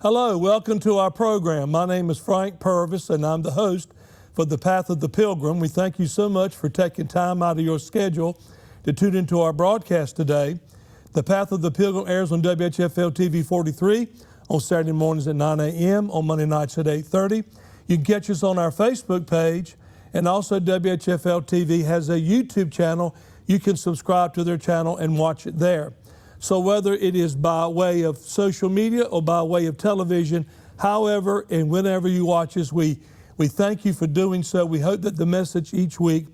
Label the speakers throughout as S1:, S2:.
S1: Hello, welcome to our program. My name is Frank Purvis, and I'm the host for The Path of the Pilgrim. We thank you so much for taking time out of your schedule to tune into our broadcast today. The Path of the Pilgrim airs on WHFL TV 43 on Saturday mornings at 9 a.m., on Monday nights at 8:30. You can catch us on our Facebook page, and also WHFL TV has a YouTube channel. You can subscribe to their channel and watch it there. So whether it is by way of social media or by way of television, however and whenever you watch us, we thank you for doing so. We hope that the message each week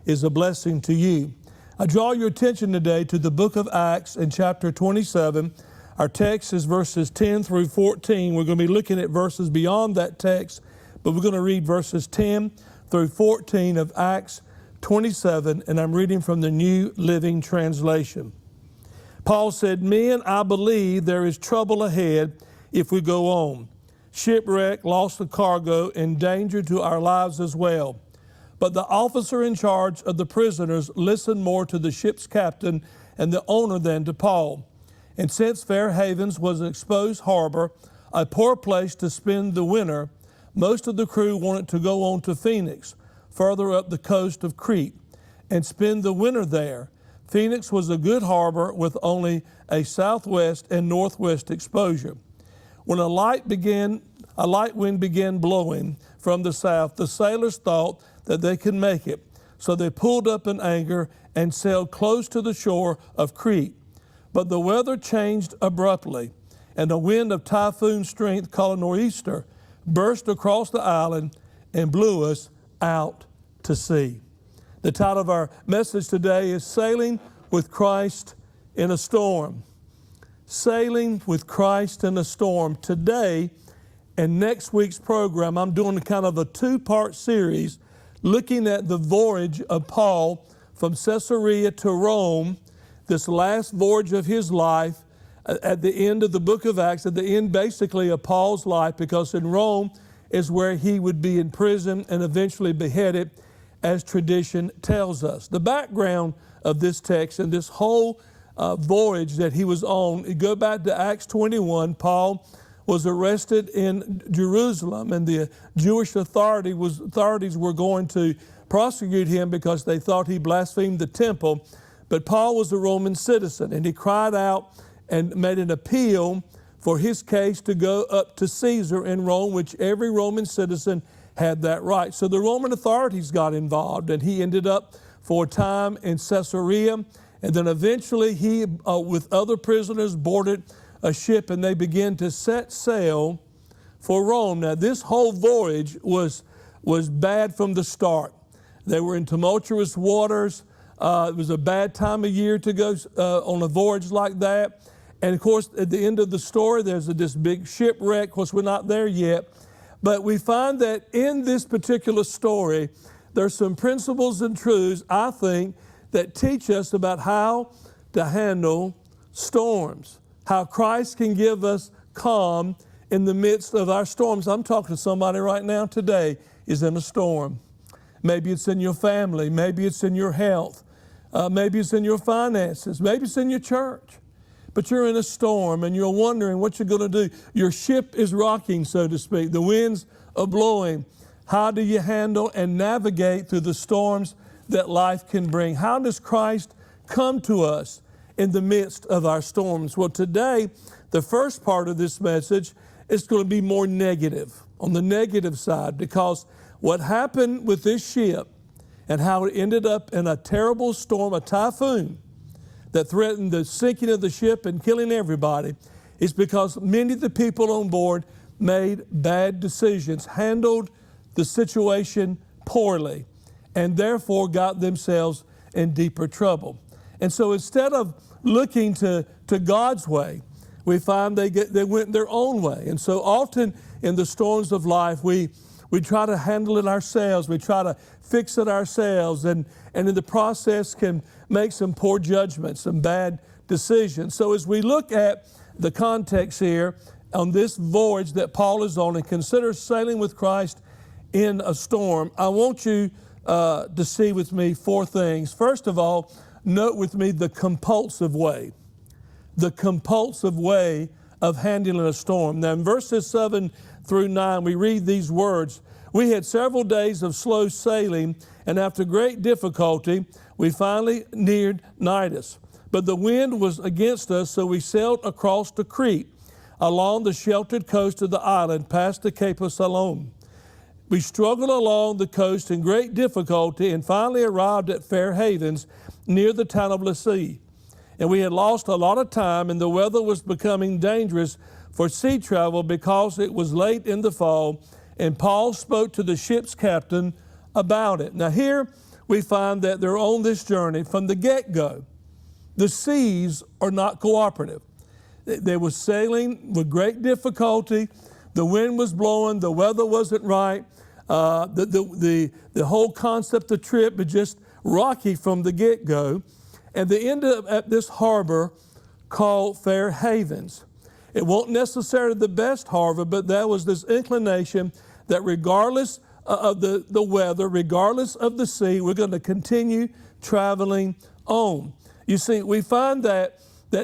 S1: is a blessing to you. I draw your attention today to the book of Acts in chapter 27. Our text is verses 10 through 14. We're going to be looking at verses beyond that text, but we're going to read verses 10 through 14 of Acts 27, and I'm reading from the New Living Translation. Paul said, "Men, I believe there is trouble ahead if we go on. Shipwreck, loss of cargo, and danger to our lives as well. But the officer in charge of the prisoners listened more to the ship's captain and the owner than to Paul. And since Fair Havens was an exposed harbor, a poor place to spend the winter, most of the crew wanted to go on to Phoenix, further up the coast of Crete, and spend the winter there. Phoenix was a good harbor with only a southwest and northwest exposure. When a light wind began blowing from the south, the sailors thought that they could make it. So they pulled up in anchor and sailed close to the shore of Crete. But the weather changed abruptly, and a wind of typhoon strength called a nor'easter burst across the island and blew us out to sea." The title of our message today is Sailing with Christ in a Storm. Sailing with Christ in a Storm. Today and next week's program, I'm doing kind of a two-part series looking at the voyage of Paul from Caesarea to Rome, this last voyage of his life at the end of the book of Acts, at the end basically of Paul's life, because in Rome is where he would be in prison and eventually beheaded, as tradition tells us. The background of this text and this whole voyage that he was on, you go back to Acts 21, Paul was arrested in Jerusalem, and the Jewish authorities were going to prosecute him because they thought he blasphemed the temple. But Paul was a Roman citizen, and he cried out and made an appeal for his case to go up to Caesar in Rome, which every Roman citizen had that right. So the Roman authorities got involved, and he ended up for a time in Caesarea, and then eventually he, with other prisoners, boarded a ship, and they began to set sail for Rome. Now, this whole voyage was bad from the start. They were in tumultuous waters. It was a bad time of year to go on a voyage like that. And of course, at the end of the story, there's this big shipwreck. Of course, we're not there yet. But we find that in this particular story, there's some principles and truths, I think, that teach us about how to handle storms, how Christ can give us calm in the midst of our storms. I'm talking to somebody right now today is in a storm. Maybe it's in your family. Maybe it's in your health. Maybe it's in your finances. Maybe it's in your church. But you're in a storm and you're wondering what you're going to do. Your ship is rocking, so to speak. The winds are blowing. How do you handle and navigate through the storms that life can bring? How does Christ come to us in the midst of our storms? Well, today, the first part of this message is going to be more negative, on the negative side, because what happened with this ship and how it ended up in a terrible storm, a typhoon, that threatened the sinking of the ship and killing everybody, is because many of the people on board made bad decisions, handled the situation poorly, and therefore got themselves in deeper trouble. And so instead of looking to God's way, we find they went their own way. And so often in the storms of life, we try to handle it ourselves. We try to fix it ourselves, and in the process can make some poor judgments, some bad decisions. So as we look at the context here on this voyage that Paul is on and consider sailing with Christ in a storm, I want you to see with me four things. First of all, note with me the compulsive way of handling a storm. Now in verses 7 through 9, we read these words. We had several days of slow sailing, and after great difficulty, we finally neared Cnidus. But the wind was against us, so we sailed across to Crete, along the sheltered coast of the island, past the Cape of Salome. We struggled along the coast in great difficulty and finally arrived at Fair Havens near the town of Lasea. And we had lost a lot of time, and the weather was becoming dangerous for sea travel because it was late in the fall, and Paul spoke to the ship's captain about it. Now here we find that they're on this journey from the get-go. The seas are not cooperative. They were sailing with great difficulty. The wind was blowing. The weather wasn't right. The whole concept of trip was just rocky from the get-go. And they ended up at this harbor called Fair Havens. It wasn't necessarily the best harbor, but there was this inclination that regardless of the weather, regardless of the sea, we're going to continue traveling on. You see, we find that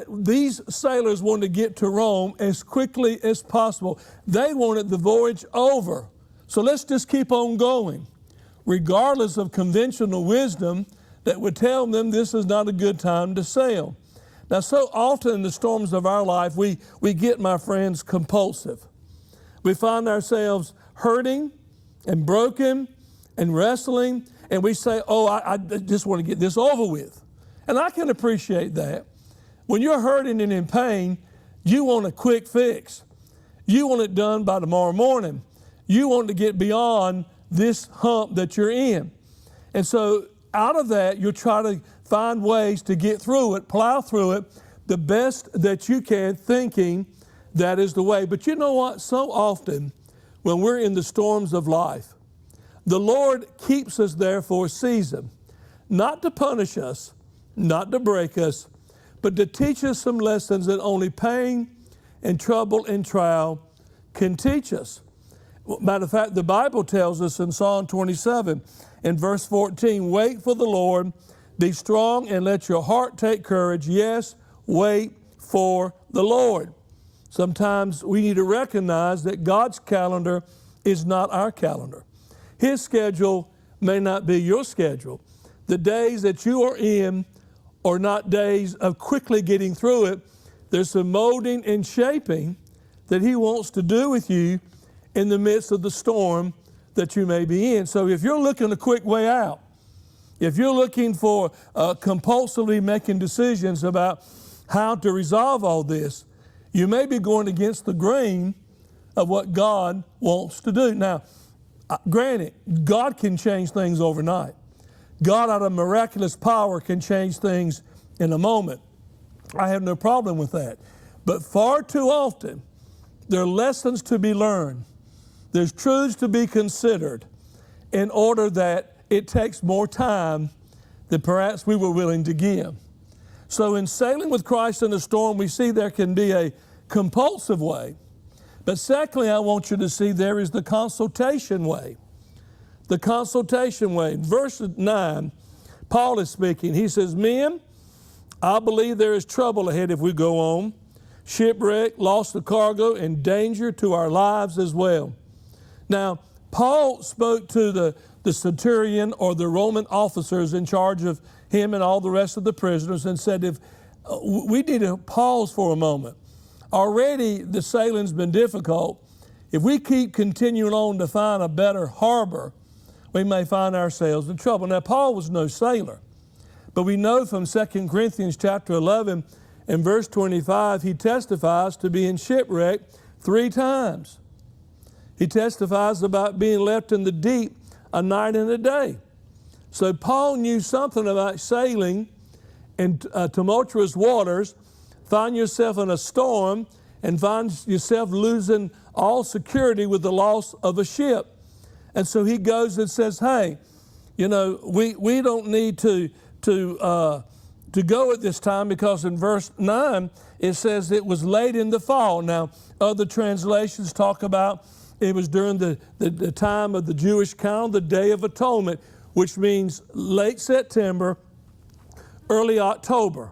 S1: these sailors wanted to get to Rome as quickly as possible. They wanted the voyage over. So let's just keep on going, regardless of conventional wisdom that would tell them this is not a good time to sail. Now, so often in the storms of our life, we get, my friends, compulsive. We find ourselves hurting and broken and wrestling, and we say, oh, I just want to get this over with. And I can appreciate that. When you're hurting and in pain, you want a quick fix. You want it done by tomorrow morning. You want to get beyond this hump that you're in. And so out of that, you'll try to find ways to get through it, plow through it the best that you can, thinking that is the way. But you know what? So often when we're in the storms of life, the Lord keeps us there for a season, not to punish us, not to break us, but to teach us some lessons that only pain and trouble and trial can teach us. Matter of fact, the Bible tells us in Psalm 27, in verse 14, wait for the Lord, be strong and let your heart take courage. Yes, wait for the Lord. Sometimes we need to recognize that God's calendar is not our calendar. His schedule may not be your schedule. The days that you are in are not days of quickly getting through it. There's some molding and shaping that He wants to do with you in the midst of the storm that you may be in. So if you're looking a quick way out, if you're looking for compulsively making decisions about how to resolve all this, you may be going against the grain of what God wants to do. Now, granted, God can change things overnight. God, out of miraculous power, can change things in a moment. I have no problem with that. But far too often, there are lessons to be learned. There's truths to be considered in order that it takes more time than perhaps we were willing to give. So in sailing with Christ in the storm, we see there can be a compulsive way. But secondly, I want you to see there is the consultation way. The consultation way. Verse 9, Paul is speaking. He says, men, I believe there is trouble ahead if we go on. Shipwreck, loss of cargo, and danger to our lives as well. Now, Paul spoke to the centurion or the Roman officers in charge of him and all the rest of the prisoners and said, if we need to pause for a moment. Already the sailing's been difficult. If we keep continuing on to find a better harbor, we may find ourselves in trouble. Now, Paul was no sailor, but we know from 2 Corinthians chapter 11 and verse 25, he testifies to being shipwrecked 3 times. He testifies about being left in the deep a night and a day. So Paul knew something about sailing in tumultuous waters, find yourself in a storm, and find yourself losing all security with the loss of a ship. And so he goes and says, hey, you know, we don't need to go at this time, because in verse 9, it says it was late in the fall. Now, other translations talk about it was during the time of the Jewish calendar, the Day of Atonement, which means late September, early October.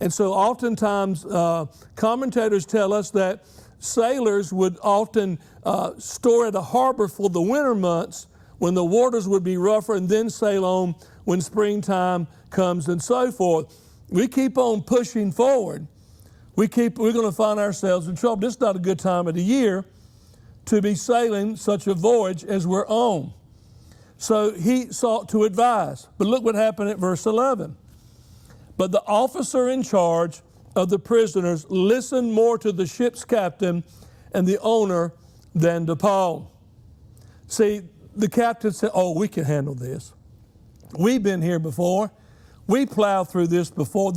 S1: And so oftentimes commentators tell us that sailors would often store at a harbor for the winter months when the waters would be rougher, and then sail on when springtime comes and so forth. We keep on pushing forward. We're going to find ourselves in trouble. This is not a good time of the year to be sailing such a voyage as we're on. So he sought to advise. But look what happened at verse 11. But the officer in charge of the prisoners listened more to the ship's captain and the owner than to Paul. See, the captain said, oh, we can handle this. We've been here before. We plowed through this before.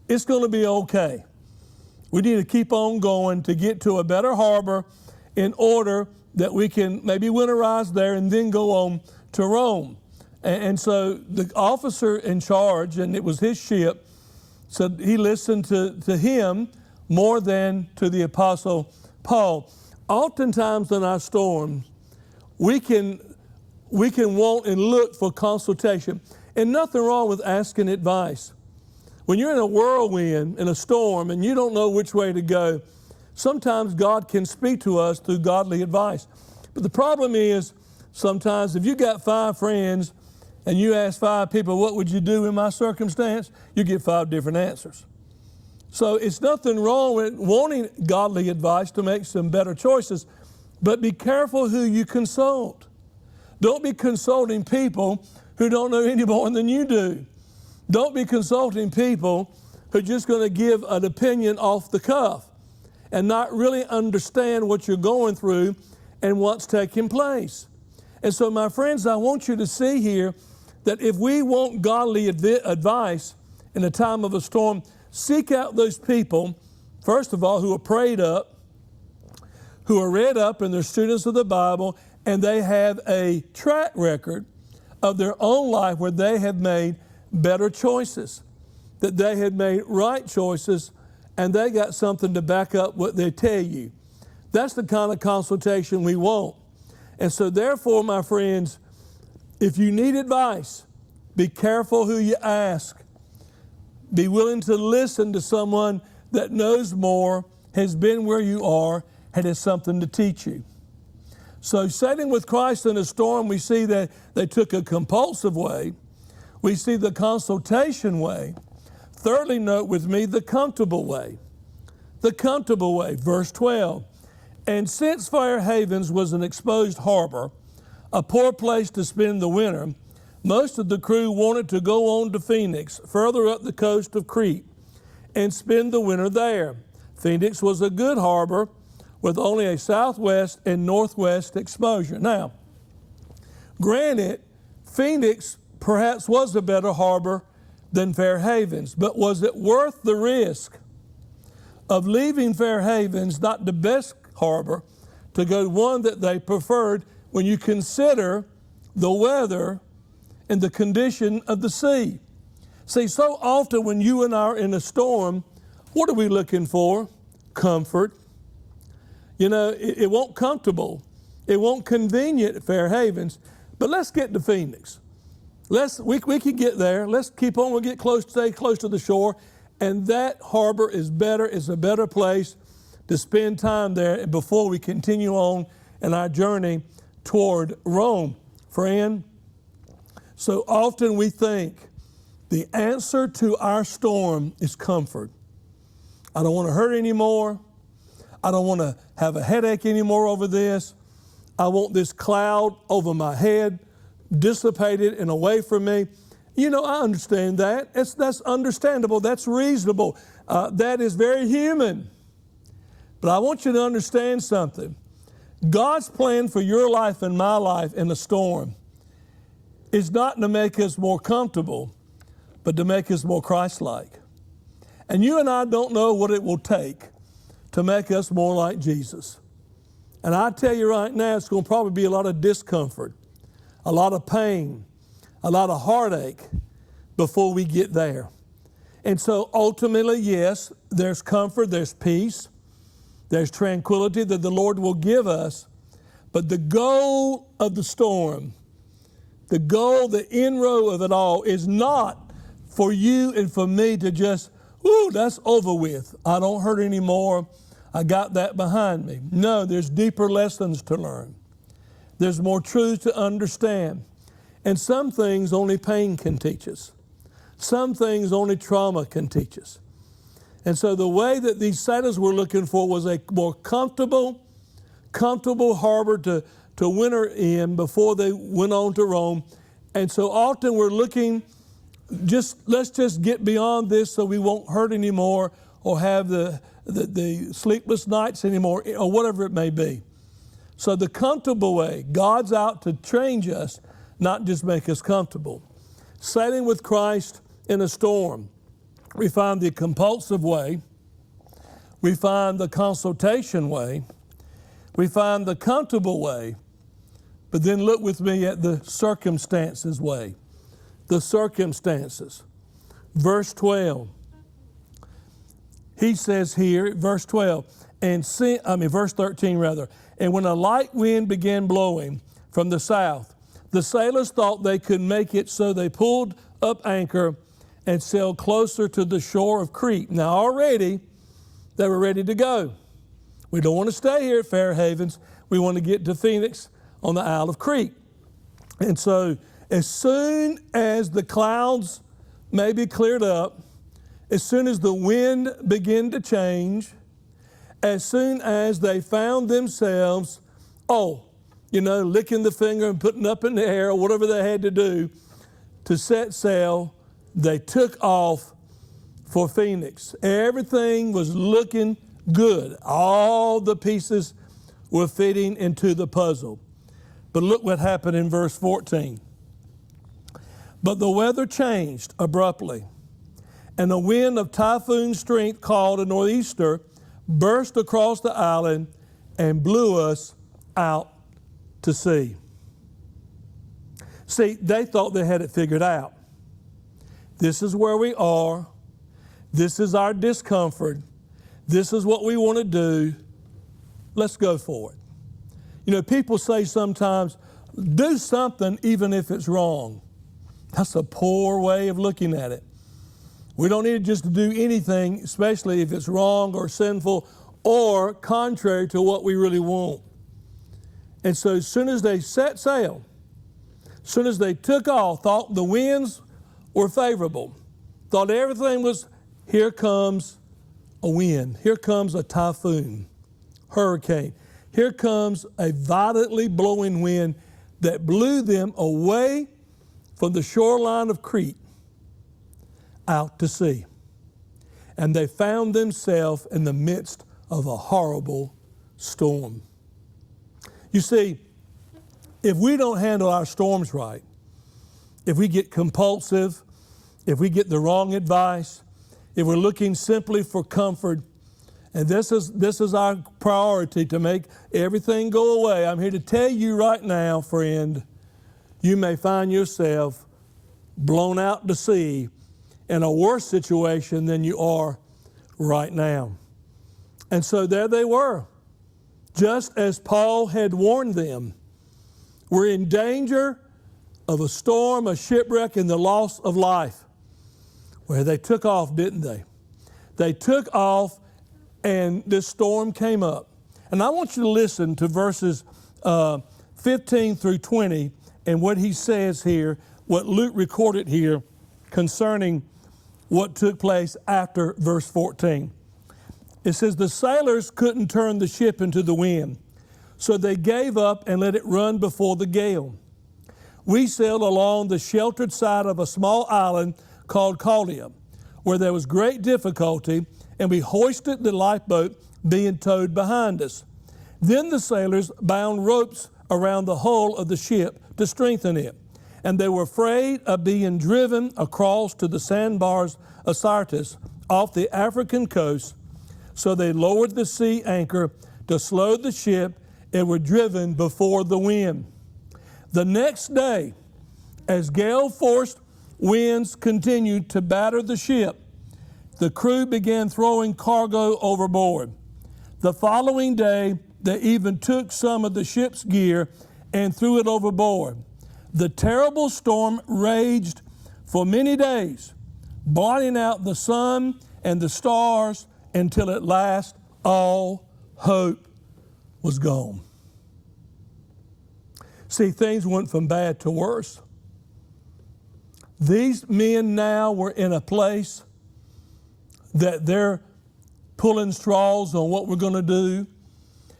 S1: It's going to be okay. We need to keep on going to get to a better harbor in order that we can maybe winterize there and then go on to Rome. And so the officer in charge, and it was his ship, said he listened to him more than to the Apostle Paul. Oftentimes in our storms, we can want and look for consultation. And nothing wrong with asking advice. When you're in a whirlwind, in a storm, and you don't know which way to go, sometimes God can speak to us through godly advice. But the problem is, sometimes if you got 5 friends and you ask 5 people, what would you do in my circumstance? You get 5 different answers. So it's nothing wrong with wanting godly advice to make some better choices, but be careful who you consult. Don't be consulting people who don't know any more than you do. Don't be consulting people who are just going to give an opinion off the cuff and not really understand what you're going through and what's taking place. And so, my friends, I want you to see here that if we want godly advice in a time of a storm, seek out those people, first of all, who are prayed up, who are read up, and they're students of the Bible, and they have a track record of their own life where they have made better choices, that they had made right choices, and they got something to back up what they tell you. That's the kind of consultation we want. And so therefore, my friends, if you need advice, be careful who you ask. Be willing to listen to someone that knows more, has been where you are, and has something to teach you. So sailing with Christ in a storm, we see that they took a compulsive way. We see the consultation way. Thirdly, note with me the comfortable way. The comfortable way, verse 12. And since Fair Havens was an exposed harbor, a poor place to spend the winter, most of the crew wanted to go on to Phoenix, further up the coast of Crete, and spend the winter there. Phoenix was a good harbor with only a southwest and northwest exposure. Now, granted, Phoenix perhaps was a better harbor than Fair Havens, but was it worth the risk of leaving Fair Havens, not the best harbor, to go to one that they preferred when you consider the weather and the condition of the sea? See, so often when you and I are in a storm, what are we looking for? Comfort. You know, it won't comfortable. It won't convenient at Fair Havens, but let's get to Phoenix. We can get there. Let's keep on. We'll get close, stay close to the shore. And that harbor is better. It's a better place to spend time there before we continue on in our journey toward Rome. Friend, so often we think the answer to our storm is comfort. I don't want to hurt anymore. I don't want to have a headache anymore over this. I want this cloud over my head dissipated and away from me. You know, I understand that. That's understandable. That's reasonable. That is very human. But I want you to understand something. God's plan for your life and my life in a storm is not to make us more comfortable, but to make us more Christ-like. And you and I don't know what it will take to make us more like Jesus. And I tell you right now, it's going to probably be a lot of discomfort, a lot of pain, a lot of heartache before we get there. And so ultimately, yes, there's comfort, there's peace, there's tranquility that the Lord will give us. But the goal of the storm, the goal, the end row of it all is not for you and for me to just whoo, that's over with. I don't hurt anymore. I got that behind me. No, there's deeper lessons to learn. There's more truth to understand. And some things only pain can teach us. Some things only trauma can teach us. And so the way that these sailors were looking for was a more comfortable harbor to winter in before they went on to Rome. And so often we're looking, let's just get beyond this so we won't hurt anymore or have the sleepless nights anymore, or whatever it may be. So the comfortable way, God's out to change us, not just make us comfortable. Sailing with Christ in a storm. We find the compulsive way. We find the consultation way. We find the comfortable way. But then look with me at the circumstances way. The circumstances. Verse 12. He says here, verse 12, verse 13 rather. And when a light wind began blowing from the south, the sailors thought they could make it, so they pulled up anchor and sailed closer to the shore of Crete. Now already they were ready to go. We don't want to stay here at Fair Havens. We want to get to Phoenix on the Isle of Crete. And so as soon as the clouds maybe cleared up, as soon as the wind began to change, as soon as they found themselves, licking the finger and putting up in the air or whatever they had to do to set sail, they took off for Phoenix. Everything was looking good. All the pieces were fitting into the puzzle. But look what happened in verse 14. But the weather changed abruptly, and a wind of typhoon strength called a nor'easter burst across the island and blew us out to sea. See, they thought they had it figured out. This is where we are. This is our discomfort. This is what we want to do. Let's go for it. People say sometimes, do something even if it's wrong. That's a poor way of looking at it. We don't need just to do anything, especially if it's wrong or sinful or contrary to what we really want. And so as soon as they set sail, as soon as they took off, thought the winds were favorable, thought everything was, here comes a wind, here comes a typhoon, hurricane, here comes a violently blowing wind that blew them away from the shoreline of Crete out to sea. And they found themselves in the midst of a horrible storm. You see, if we don't handle our storms right, if we get compulsive, if we get the wrong advice, if we're looking simply for comfort, and this is our priority, to make everything go away, I'm here to tell you right now, friend, you may find yourself blown out to sea in a worse situation than you are right now. And so there they were, just as Paul had warned them. We're in danger of a storm, a shipwreck, and the loss of life. Well, they took off, didn't they? They took off, and this storm came up. And I want you to listen to verses 15 through 20 and what he says here, what Luke recorded here concerning what took place after verse 14. It says, the sailors couldn't turn the ship into the wind, so they gave up and let it run before the gale. We sailed along the sheltered side of a small island called Caudia, where there was great difficulty, and we hoisted the lifeboat being towed behind us. Then the sailors bound ropes around the hull of the ship to strengthen it, and they were afraid of being driven across to the sandbars of Syrtis off the African coast, so they lowered the sea anchor to slow the ship and were driven before the wind. The next day, as gale-forced winds continued to batter the ship, the crew began throwing cargo overboard. The following day, they even took some of the ship's gear and threw it overboard. The terrible storm raged for many days, blotting out the sun and the stars until at last all hope was gone. See, things went from bad to worse. These men now were in a place that they're pulling straws on what we're going to do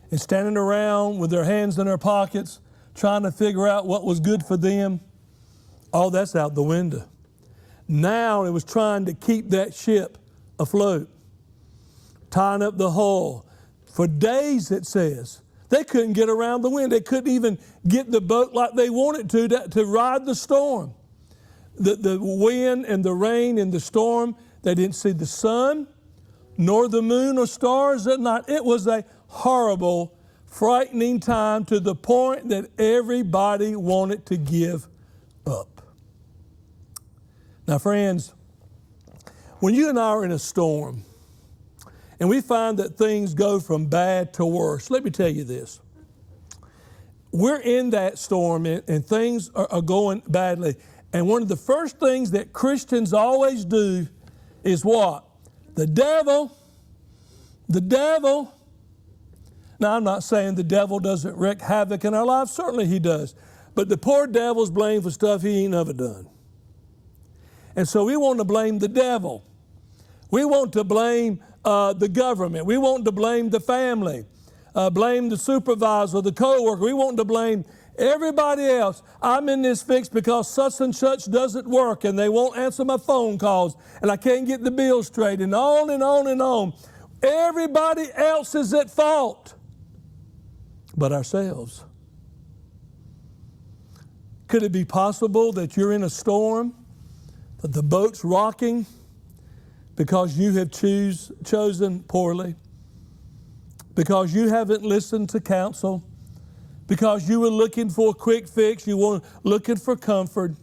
S1: and standing around with their hands in their pockets trying to figure out what was good for them. All that's out the window. Now it was trying to keep that ship afloat, tying up the hull. For days, it says, they couldn't get around the wind. They couldn't even get the boat like they wanted to ride the storm. The wind and the rain and the storm, they didn't see the sun, nor the moon or stars at night. It was a horrible, frightening time to the point that everybody wanted to give up. Now, friends, when you and I are in a storm and we find that things go from bad to worse, let me tell you this. We're in that storm and things are going badly. And one of the first things that Christians always do is what? The devil. Now, I'm not saying the devil doesn't wreak havoc in our lives. Certainly he does. But the poor devil's blamed for stuff he ain't never done. And so we want to blame the devil. We want to blame the government. We want to blame the family, blame the supervisor, the co-worker. We want to blame everybody else. I'm in this fix because such and such doesn't work and they won't answer my phone calls and I can't get the bills straight and on and on and on. Everybody else is at fault but ourselves. Could it be possible that you're in a storm, that the boat's rocking because you have chosen poorly, because you haven't listened to counsel, because you were looking for a quick fix, you were looking for comfort,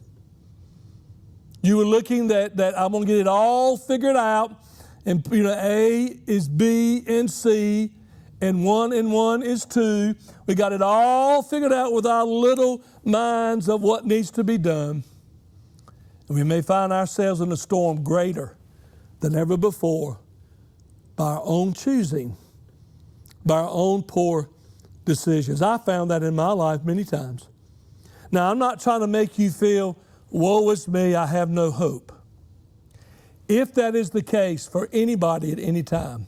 S1: you were looking that I'm going to get it all figured out, and A is B and C, and one is two. We got it all figured out with our little minds of what needs to be done. And we may find ourselves in a storm greater than ever before by our own choosing, by our own poor decisions. I found that in my life many times. Now, I'm not trying to make you feel, woe is me, I have no hope. If that is the case for anybody at any time,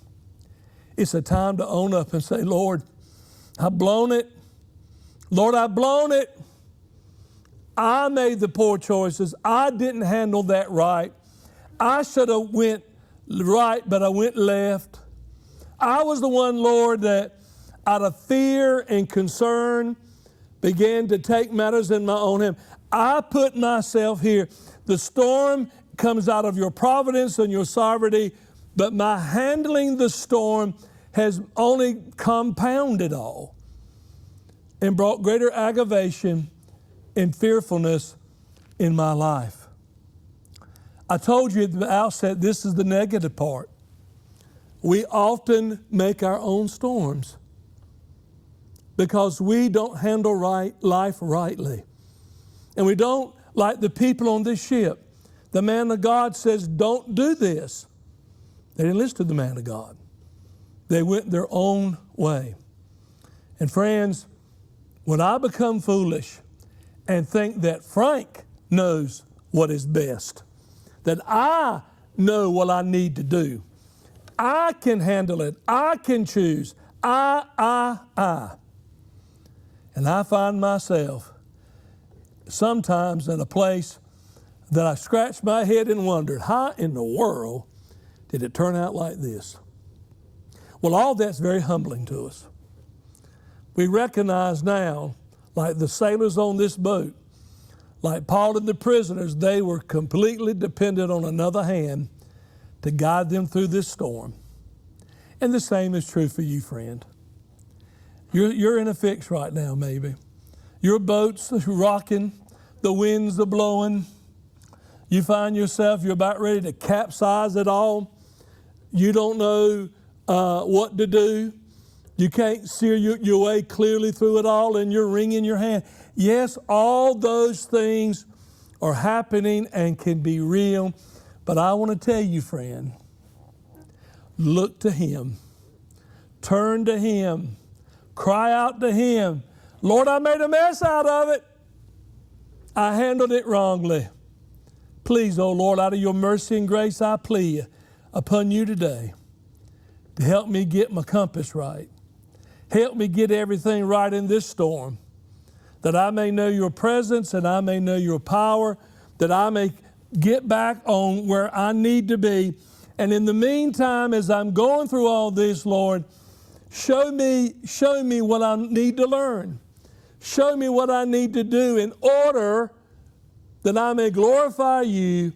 S1: it's a time to own up and say, Lord, I've blown it. Lord, I've blown it. I made the poor choices. I didn't handle that right. I should have went right, but I went left. I was the one, Lord, that out of fear and concern began to take matters in my own hand. I put myself here. The storm comes out of your providence and your sovereignty, but my handling the storm has only compounded all and brought greater aggravation and fearfulness in my life. I told you at the outset, this is the negative part. We often make our own storms because we don't handle life rightly. And we don't, like the people on this ship. The man of God says, don't do this. They didn't listen to the man of God. They went their own way. And friends, when I become foolish and think that Frank knows what is best, that I know what I need to do, I can handle it, I can choose, I. And I find myself sometimes in a place that I scratch my head and wondered, how in the world did it turn out like this? Well, all that's very humbling to us. We recognize now, like the sailors on this boat, like Paul and the prisoners, they were completely dependent on another hand to guide them through this storm. And the same is true for you, friend. You're in a fix right now, maybe. Your boat's rocking, the winds are blowing. You find yourself, you're about ready to capsize it all. You don't know what to do. You can't steer your way clearly through it all, and you're wringing your hand. Yes, all those things are happening and can be real, but I want to tell you, friend, look to Him. Turn to Him. Cry out to Him. Lord, I made a mess out of it. I handled it wrongly. Please, oh Lord, out of your mercy and grace, I plead upon you today to help me get my compass right. Help me get everything right in this storm, that I may know your presence and I may know your power, that I may get back on where I need to be. And in the meantime, as I'm going through all this, Lord, show me what I need to learn. Show me what I need to do in order that I may glorify you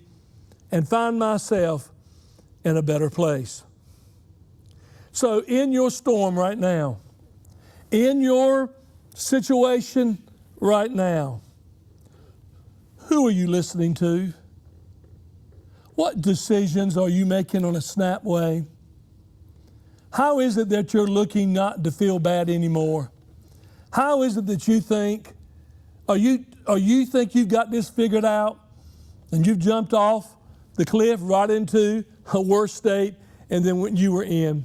S1: and find myself in a better place. So in your storm right now, in your situation right now, who are you listening to? What decisions are you making on a snap way? How is it that you're looking not to feel bad anymore? How is it that you think, you think you've got this figured out and you've jumped off the cliff right into a worse state, and then when you were in?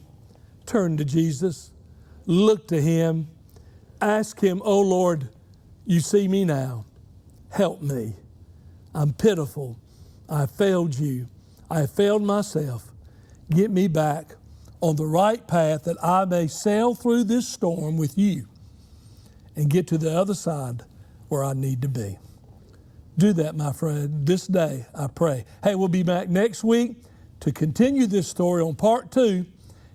S1: Turn to Jesus, look to Him, ask Him, oh Lord, you see me now, help me. I'm pitiful. I failed you. I failed myself. Get me back on the right path that I may sail through this storm with you and get to the other side where I need to be. Do that, my friend, this day, I pray. Hey, we'll be back next week to continue this story on part 2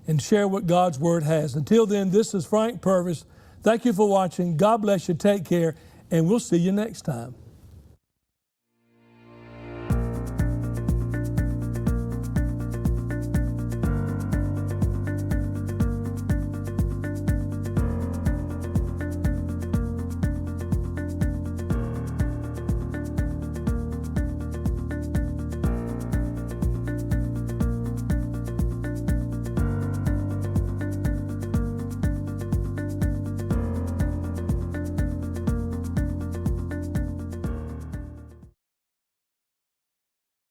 S1: and share what God's Word has. Until then, this is Frank Purvis. Thank you for watching. God bless you. Take care, and we'll see you next time.